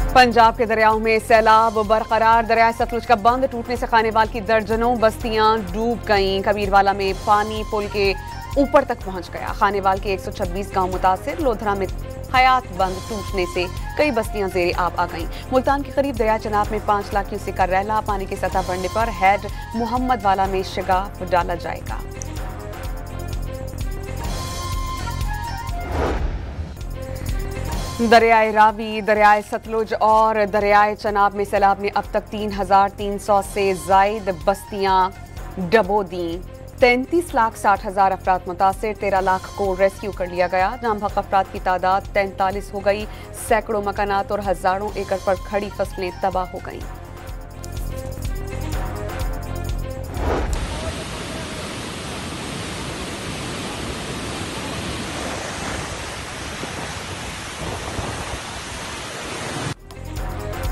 पंजाब के दरियाओं में सैलाब बरकरार। दरिया सतलुज का बंद टूटने से खानेवाल की दर्जनों बस्तियां डूब गईं। कबीरवाला में पानी पुल के ऊपर तक पहुंच गया। खानेवाल के 126 गांव मुतासिर। लोधरा में हयात बंद टूटने से कई बस्तियां जेरे आब आ गईं। मुल्तान के करीब दरिया चनाब में 5 लाख क्यूसेक का रैला। पानी की सतह बढ़ने पर हेड मोहम्मद वाला में शगाफ डाला जाएगा। दरियाए रावी, दरियाए सतलुज और दरियाए चनाब में सैलाब ने अब तक 3,300 से जायद बस्तियां डबो दी। 33,60,000 अफराद मुतासिर। 13 लाख को रेस्क्यू कर लिया गया। जाम बहक अफराद की तादाद 43 हो गई। सैकड़ों मकानात और हजारों एकड़ पर खड़ी फसलें तबाह हो गईं।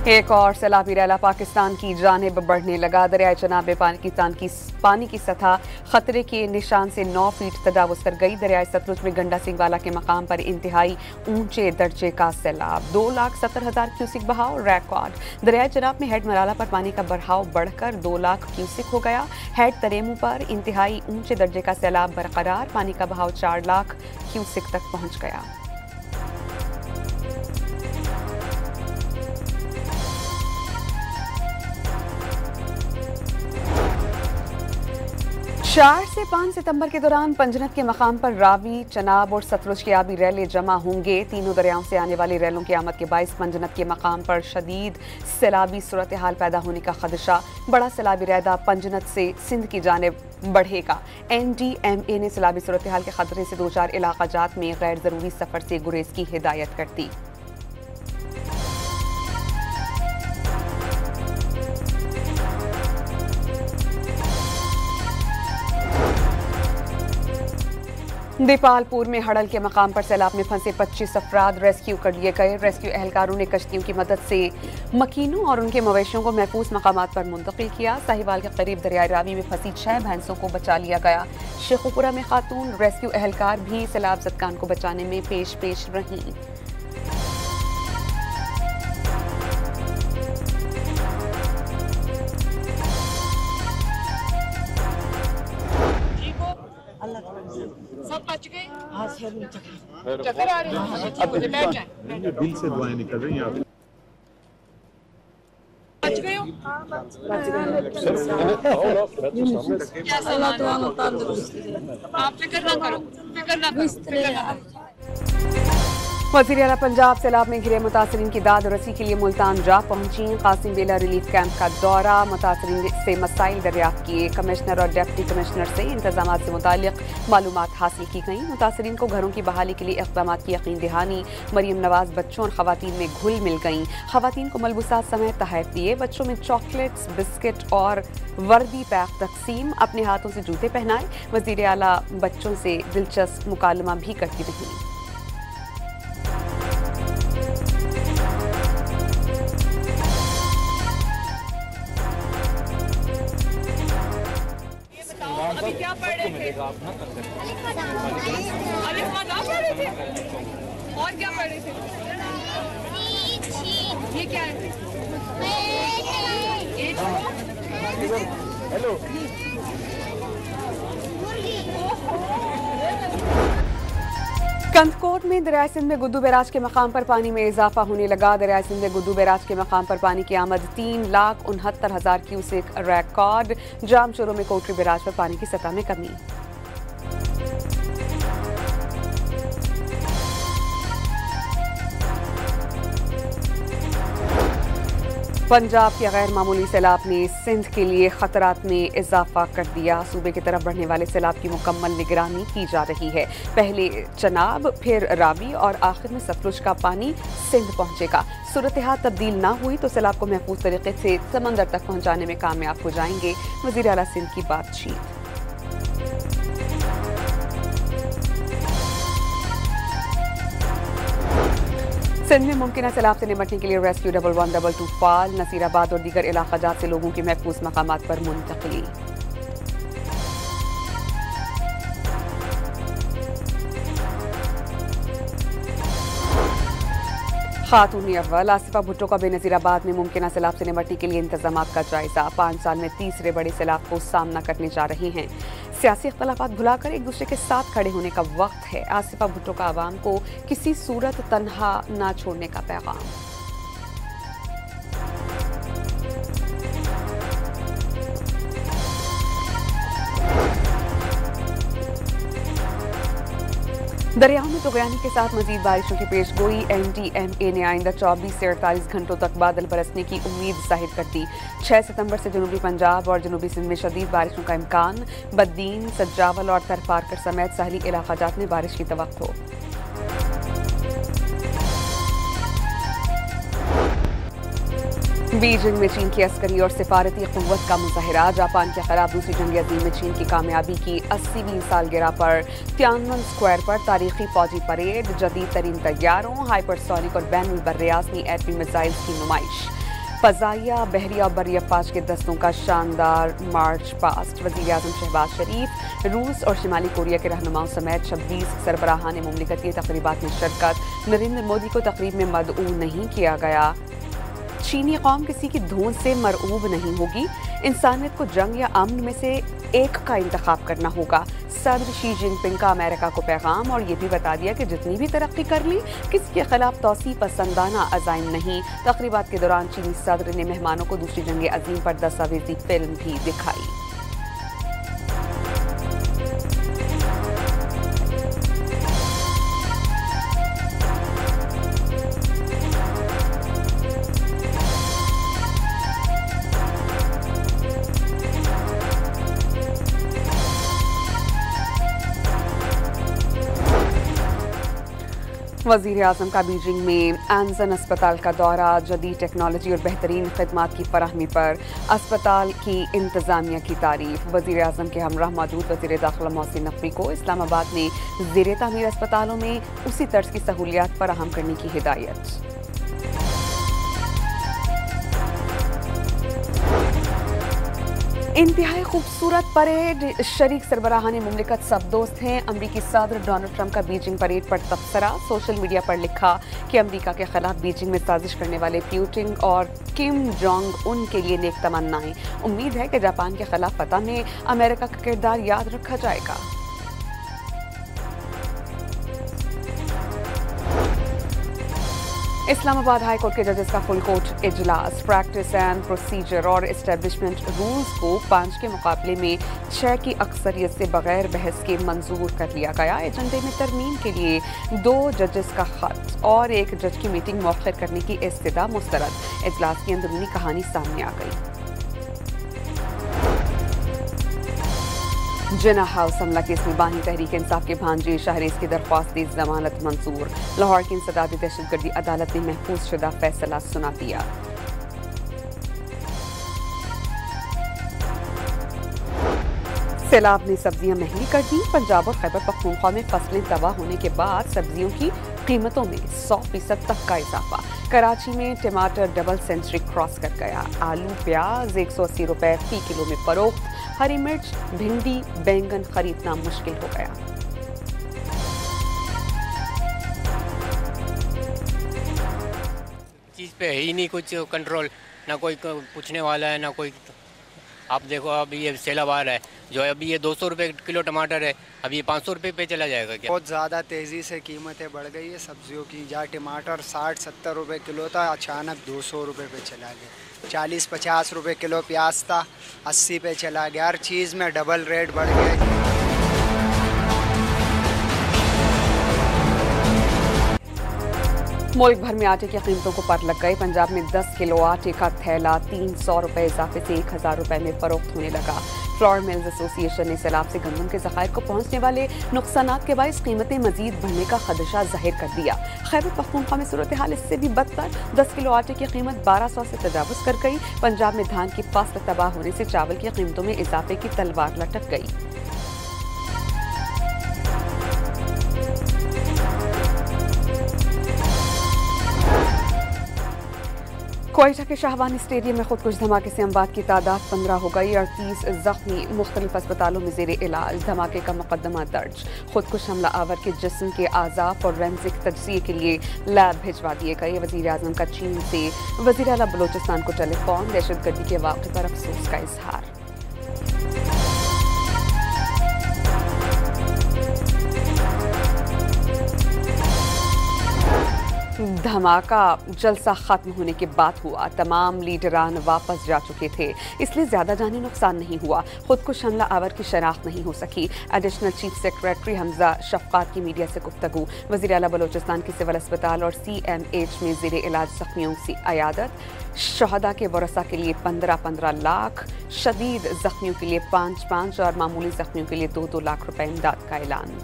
एक और सैलाबी रैला पाकिस्तान की जानिब बढ़ने लगा। दरियाए चनाब में पानी की सतह खतरे के निशान से 9 फीट तजावुज कर गई। दरियाए सतलुज में गंडा सिंह वाला के मकाम पर इंतहाई ऊंचे दर्जे का सैलाब। 2,70,000 क्यूसिक बहाव रिकॉर्ड। दरियाए चनाब में हेड मराला पर पानी का बहाव बढ़कर 2 लाख क्यूसिक हो गया। हेड तरेमू पर इंतहाई ऊंचे दर्जे का सैलाब बरकरार। पानी का बहाव 4 लाख क्यूसिक तक पहुंच गया। चार से 5 सितंबर के दौरान पंजनत के मकाम पर रावी, चनाब और सतलुज के आबी रैले जमा होंगे। तीनों दरियाओं से आने वाली रैलों की आमद के बाइस पंजनत के मकाम पर शदीद सैलाबी सूरत हाल पैदा होने का खदशा। बड़ा सैलाबी रैदा पंजनत से सिंध की जानिब बढ़ेगा। NDMA ने सैलाबी सूरत हाल के खतरे से 2-4 इलाका जात में गैर जरूरी सफर से गुरेज की हिदायत कर दी। दीपालपुर में हड़ल के मकाम पर सैलाब में फंसे 25 अफराद रेस्क्यू कर लिए गए। रेस्क्यू एहलकारों ने कश्तियों की मदद से मकीनों और उनके मवेशियों को महफूज मकामात पर मुंतकिल किया। साहिवाल के करीब दरियाए रावी में फंसी 6 भैंसों को बचा लिया गया। शेखुपुरा में खातून रेस्क्यू एहलकार भी सैलाब ज़दगान को बचाने में पेश रहीं। सब बच गए। चक्कर आ रही है। मुझे बैठ जाए। दिल से दुआएं निकल रही हैं आप। बच गए हो? आप फिक्र ना करो, फिक्र ना करो। वज़ीर आला पंजाब सैलाब में घिरे मुतासरीन की दाद रसी के लिए मुल्तान जा पहुंची। कासिम बेला रिलीफ कैंप का दौरा। मुतासरीन से मसाइल दरियाफ्त किए। कमिश्नर और डिप्टी कमिश्नर से इंतजाम से मुतालिक मालूमात हासिल की गई। मुतासरीन को घरों की बहाली के लिए इक़दामात की यकीन दहानी। मरियम नवाज बच्चों और खवातीन में घुल मिल गईं। खवातीन को मलबूसात समेत तहफ़ दिए। बच्चों में चॉकलेट्स, बिस्किट और वर्दी पैक तकसीम। अपने हाथों से जूते पहनाए। वज़ीर आला बच्चों से दिलचस्प मुकालमा भी करती रहीं। अभी क्या पढ़ रहे थे? अलिफ बा ता पढ़ रहे थे? और क्या पढ़ रहे थे? ये क्या है? हेलो। कंदकोट में दरिया सिंध में गुद्दू बैराज के मकाम पर पानी में इजाफा होने लगा। दरिया सिंध में गुद्दू बैराज के मकाम पर पानी की आमद 3,69,000 क्यूसेक रिकॉर्ड। जाम चोरों में कोटरी बैराज पर पानी की सतह में कमी। पंजाब के गैर मामूली सैलाब ने सिंध के लिए खतरात में इजाफा कर दिया। सूबे की तरफ बढ़ने वाले सैलाब की मुकम्मल निगरानी की जा रही है। पहले चनाब, फिर रावी और आखिर में सतलुज का पानी सिंध पहुंचेगा। सूरत हाल तब्दील ना हुई तो सैलाब को महफूज तरीके से समंदर तक पहुंचाने में कामयाब हो जाएंगे। वज़ीर आला सिंध की बातचीत। सिंध में मुमकिन सैलाब से निपटने के लिए रेस्क्यू 1122 फाल। नसीराबाद और दीगर इलाकाजात से लोगों की महफूज मकामात पर मुंतकिली। खातून अव्वल आसिफा भुट्टो का बेनज़ीराबाद में मुमकिन सैलाब से निपटने के लिए इंतजाम का जायजा। 5 साल में तीसरे बड़े सैलाब को सामना करने जा रहे हैं। सियासी इख्तलाफात भुलाकर एक दूसरे के साथ खड़े होने का वक्त है। आसिफा भुट्टो का आवाम को किसी सूरत तन्हा ना छोड़ने का पैगाम। दरियाओं में तुग़यानी के साथ मजीद बारिशों की पेशगोई। NTMA ने आइंदा 24 से 48 घंटों तक बादल बरसने की उम्मीद जाहिर कर दी। 6 सितंबर से जनूबी पंजाब और जनूबी सिंध में शदीद बारिशों का इम्कान। बद्दीन, सज्जावल और तरपारकर समेत साहली इलाक़ाजात में बारिश की तवक्को। बीजिंग में चीन की अस्करी और सिफारती क़ुव्वत का मुज़ाहिरा। जापान के खिलाफ दूसरी जंग अज़ीम में चीन की कामयाबी की 80वीं सालगिरह पर तियानवन स्क्वायर पर तारीखी फौजी परेड। जदीद तरीन तैयारों, हाइपरसोनिक और बैनुल बर्रियाज़मी एटमी मिसाइल्स की नुमाइश। फ़ज़ाइया, बहरिया और बर्री अफ़वाज के दस्तों का शानदार मार्च पास्ट। वज़ीर आज़म शहबाज शरीफ, रूस और शिमाली कोरिया के रहनुमाओं समेत 26 सरबराहान मुमलिकती तक़रीबात में शिरकत। नरेंद्र मोदी को तक़रीब में मदऊ नहीं किया गया। चीनी कौम किसी की धौंस से मरऊब नहीं होगी। इंसानियत को जंग या अमन में से एक का इंतखाब करना होगा। सदर शी जिनपिंग का अमेरिका को पैगाम, और ये भी बता दिया कि जितनी भी तरक्की कर ली किसी के खिलाफ तौसी पसंदाना अज़ाइम नहीं। तक़रीबात के दौरान चीनी सदर ने मेहमानों को दूसरी जंग अज़ीम पर दस्तावेजी फिल्म भी दिखाई। वज़ीर आज़म का बीजिंग में एंसन अस्पताल का दौरा। जदीद टेक्नोलॉजी और बेहतरीन खदमात की फराहमी पर अस्पताल की इंतज़ामिया की तारीफ। वज़ीर आज़म के हमरा मौजूद वज़ीर दाखिला मोहसिन नकवी को इस्लामाबाद में ज़ेरे तामीर अस्पतालों में उसी तर्ज की सहूलियात फराहम करने की हिदायत। इंतहाई खूबसूरत परेड। शरीक सरबराहान मुमलिकत सब दोस्त हैं। अमरीकी सदर डोनाल्ड ट्रंप का बीजिंग परेड पर तबसरा। सोशल मीडिया पर लिखा कि अमरीका के खिलाफ बीजिंग में साजिश करने वाले पुतिन और किम जोंग उन के लिए नेक तमन्नाएं। उम्मीद है कि जापान के खिलाफ फतह में अमेरिका का किरदार याद रखा जाएगा। इस्लामाबाद हाई कोर्ट के जजेस का फुल कोर्ट इजलास। प्रैक्टिस एंड प्रोसीजर और एस्टेब्लिशमेंट रूल्स को 5 के मुकाबले में 6 की अक्सरियत से बगैर बहस के मंजूर कर लिया गया। एजेंडे में तरमीम के लिए 2 जजेस का खत और 1 जज की मीटिंग मौखर करने की इस्तदा मुस्तरद। इजलास की अंदरूनी कहानी सामने आ गई। जिना हाउस हमला केस में बानी तहरीक इंसाफ के भांजे शाहरेज की दरख्वास्त जमानत मंजूर। लाहौर की इंसदाद दहशतगर्दी अदालत ने महफूज शुदा फैसला सुना दिया। सैलाब ने सब्जियां महंगी कर दी। पंजाब और खैबर पख्तूनख्वा में फसलें तबाह होने के बाद सब्जियों की कीमतों में 100% तक का इजाफा। कराची में टमाटर डबल सेंचुरी क्रॉस कर गया। आलू प्याज 180 रुपए फी किलो में फरोख्त। हरी मिर्च, भिंडी, बैंगन खरीदना मुश्किल हो गया। चीज़ पे है ही नहीं कुछ कंट्रोल, ना कोई पूछने वाला है ना कोई। आप देखो अभी ये सैलाब आ रहा है, जो है अभी ये 200 रुपये किलो टमाटर है, अभी ये 500 रुपये पे चला जाएगा क्या? बहुत ज़्यादा तेज़ी से कीमतें बढ़ गई है सब्जियों की। जहाँ टमाटर 60-70 रुपये किलो था, अचानक 200 रुपये पे चला गया। 40-50 रुपये किलो प्याज था, 80 पे चला गया। हर चीज़ में डबल रेट बढ़ गया। मुल्क भर में आटे की कीमतों को पर लग गए। पंजाब में 10 किलो आटे का थैला 300 रुपये इजाफे से 1000 रुपये में फरोख्त होने लगा। फ्लोर मिल्स एसोसिएशन ने सैलाब से गंदम के ज़खायर को पहुंचने वाले नुकसानात के बायस कीमतें मजीद बढ़ने का खदशा जाहिर कर दिया। खैबर पख्तूनख्वा में सूरत हाल इससे भी बदतर। 10 किलो आटे की कीमत 1200 से तजावुज़ कर गई। पंजाब में धान की फसल तबाह होने से चावल की कीमतों में इजाफे की तलवार लटक गई। क्वेटा के शाहबानी स्टेडियम में खुदकुश धमाके से अमवात की तादाद 15 हो गई और 30 जख्मी मुख्तलिफ अस्पतालों में जेर इलाज। धमाके का मुकदमा दर्ज। खुदकुश हमला आवर के जिस्म के आज़ा फॉरेंसिक तजज़िये के लिए लैब भिजवा दिए गए। वज़ीर आज़म का चीन से वज़ीर आला बलोचिस्तान को टेलीफोन। दहशतगर्दी के वाक़े पर अफसोस का इजहार। धमाका जलसा खत्म होने के बाद हुआ। तमाम लीडरान वापस जा चुके थे, इसलिए ज्यादा जानी नुकसान नहीं हुआ। खुदकुश हमला आवर की शनाख्त नहीं हो सकी। Additional chief secretary Hamza Shafqat की मीडिया से गुफ्तगू। वज़ीर आला बलोचिस्तान के सिविल अस्पताल और CMH में ज़ेरे इलाज जख्मियों की अयादत। शहदा के वरसा के लिए 15-15 लाख, शदीद जख्मियों के लिए 5-5 और मामूली जख्मियों के लिए 2-2 लाख रुपए इमदाद का ऐलान।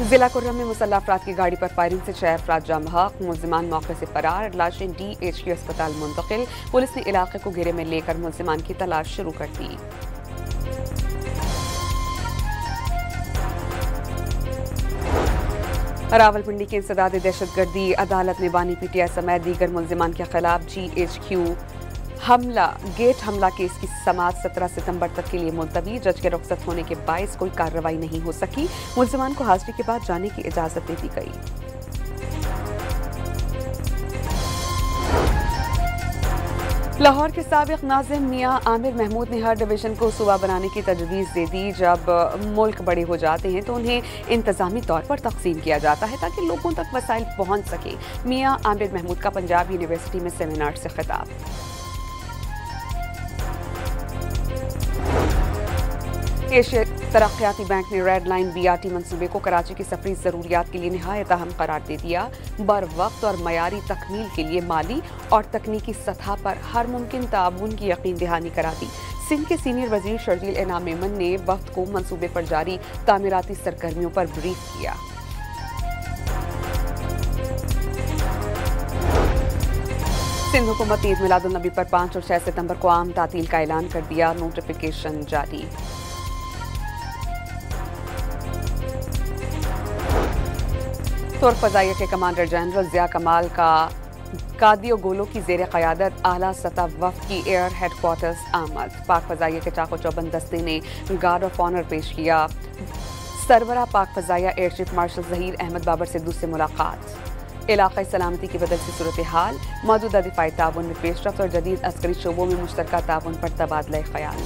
जिला कुर्रम में मुसल्लह अफराद की गाड़ी पर फायरिंग से 6 अफराद जाम बहक। मुलजिमान मौके से फरार। लाशें DHQ अस्पताल मुंतकिल। पुलिस ने इलाके को घेरे में लेकर मुलजिमान की तलाश शुरू कर दी। रावलपिंडी के इंसदाद दहशतगर्दी अदालत ने बानी PTI समेत दीगर मुलजिमान के खिलाफ GHQ गेट हमला केस की समाअत 17 सितंबर तक के लिए मुलतवी। जज के रुखसत होने के बायस कोई कार्रवाई नहीं हो सकी। मुलजिमान को हाजिरी के बाद जाने की इजाजत दे दी गई। लाहौर के साबिक नाज़िम मियां आमिर महमूद ने हर डिवीज़न को सूबा बनाने की तजवीज़ दे दी। जब मुल्क बड़े हो जाते हैं तो उन्हें इंतज़ामी तौर पर तकसीम किया जाता है ताकि लोगों तक वसाइल पहुँच सके। मियां आमिर महमूद का पंजाब यूनिवर्सिटी में सेमिनार से खिताब। एशिया तरक्याती बैंक ने रेड लाइन BRT मंसूबे को कराची की सफरी ज़रूरियात के लिए नहायत अहम करार दे दिया। बर वक्त और मयारी तकमील के लिए माली और तकनीकी सतह पर हर मुमकिन ताउन की यकीन दहानी करा दी। सिंध के सीनियर वजीर शर्जील इनाम मेमन ने वक्त को मंसूबे पर जारी तामीराती सरगर्मियों पर ब्रीफ किया। सिंध हुकूमत ईद मिलादुन नबी पर 5 और 6 सितंबर को आम तातील का ऐलान कर दिया। नोटिफिकेशन जारी। तुर्क फजाइया के कमांडर जनरल जिया कमाल का कादियो गोलो की जेर क़यादत आला सतह वफ़द की एयर हेडक्वार्टर्स आमद। पाक फजाइया के चाको चौबंद दस्ते ने गार्ड ऑफ ऑनर पेश किया। सरबरा पाक फजाइया air chief marshal Zaheer Ahmed Babar Sidhu से मुलाकात। इलाक़ाई सलामती की बदलती सूरत हाल, मौजूदा दिफाई ताउन में पेशरफ्त और जदीद अस्करी शोबों में मुश्तरका ताउन पर तबादला ख्याल।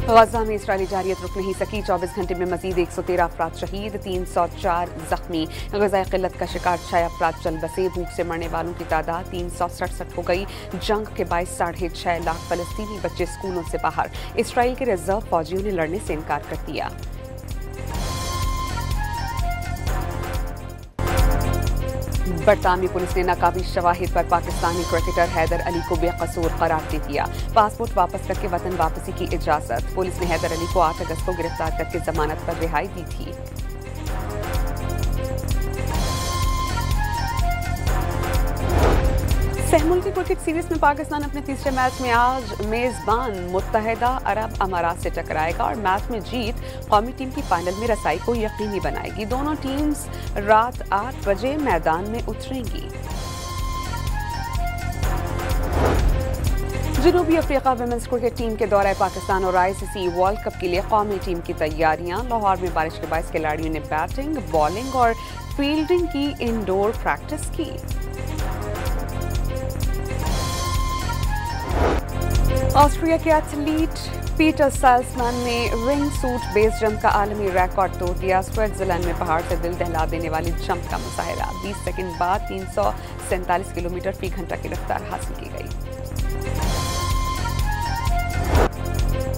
गजा में इसराइली जारियत रुक नहीं सकी। 24 घंटे में मजीद 113 अफराद शहीद, 304 जख्मी। ग़ज़ाए क़िल्लत का शिकार 6 अफराद चल बसे। भूख से मरने वालों की तादाद 367 हो गई। जंग के बायस 6.5 लाख फ़लस्तीनी बच्चे स्कूलों से बाहर। इसराइल के रिजर्व फौजियों ने लड़ने से इनकार कर दिया। बरतानवी पुलिस ने नाकाबिल शवाहिद पर पाकिस्तानी क्रिकेटर हैदर अली को बेकसूर करार दे दिया। पासपोर्ट वापस करके वतन वापसी की इजाजत। पुलिस ने हैदर अली को 8 अगस्त को गिरफ्तार करके जमानत पर रिहाई दी थी। सहमुल्की क्रिकेट सीरीज में पाकिस्तान अपने तीसरे मैच में आज मेजबान मुत्तहिदा अरब अमारात से टकराएगा और मैच में जीत कौमी टीम की फाइनल में रसाई को यकीनी बनाएगी। दोनों टीम्स रात 8 बजे मैदान में उतरेंगी। जनूबी अफ्रीका वुमेन्स क्रिकेट टीम के दौरे पाकिस्तान और ICC वर्ल्ड कप के लिए कौमी टीम की तैयारियां। लाहौर में बारिश के बायस खिलाड़ियों ने बैटिंग, बॉलिंग और फील्डिंग की इंडोर प्रैक्टिस की। ऑस्ट्रिया के एथलीट पीटर साल्समैन ने रिंग सूट बेस जंप का आलमी रिकॉर्ड तोड़ दिया। स्विट्जरलैंड में पहाड़ से दिल दहला देने वाली जंप का मुजाहिरा। 20 सेकंड बाद 347 किलोमीटर फी घंटा की रफ्तार हासिल की गई।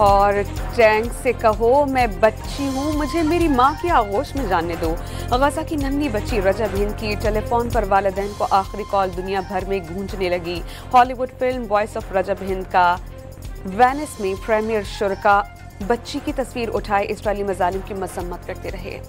और टैंक से कहो मैं बच्ची हूँ, मुझे मेरी माँ की आगोश में जानने दो। गजा की नन्ही बच्ची रजब हिंद की टेलीफोन पर वालिदैन को आखिरी कॉल दुनिया भर में गूंजने लगी। हॉलीवुड फिल्म वॉइस ऑफ रजब हिंद का वेनिस में प्रीमियर शुरका बच्ची की तस्वीर उठाए इसराइली मजालिम की मजम्मत करते रहे।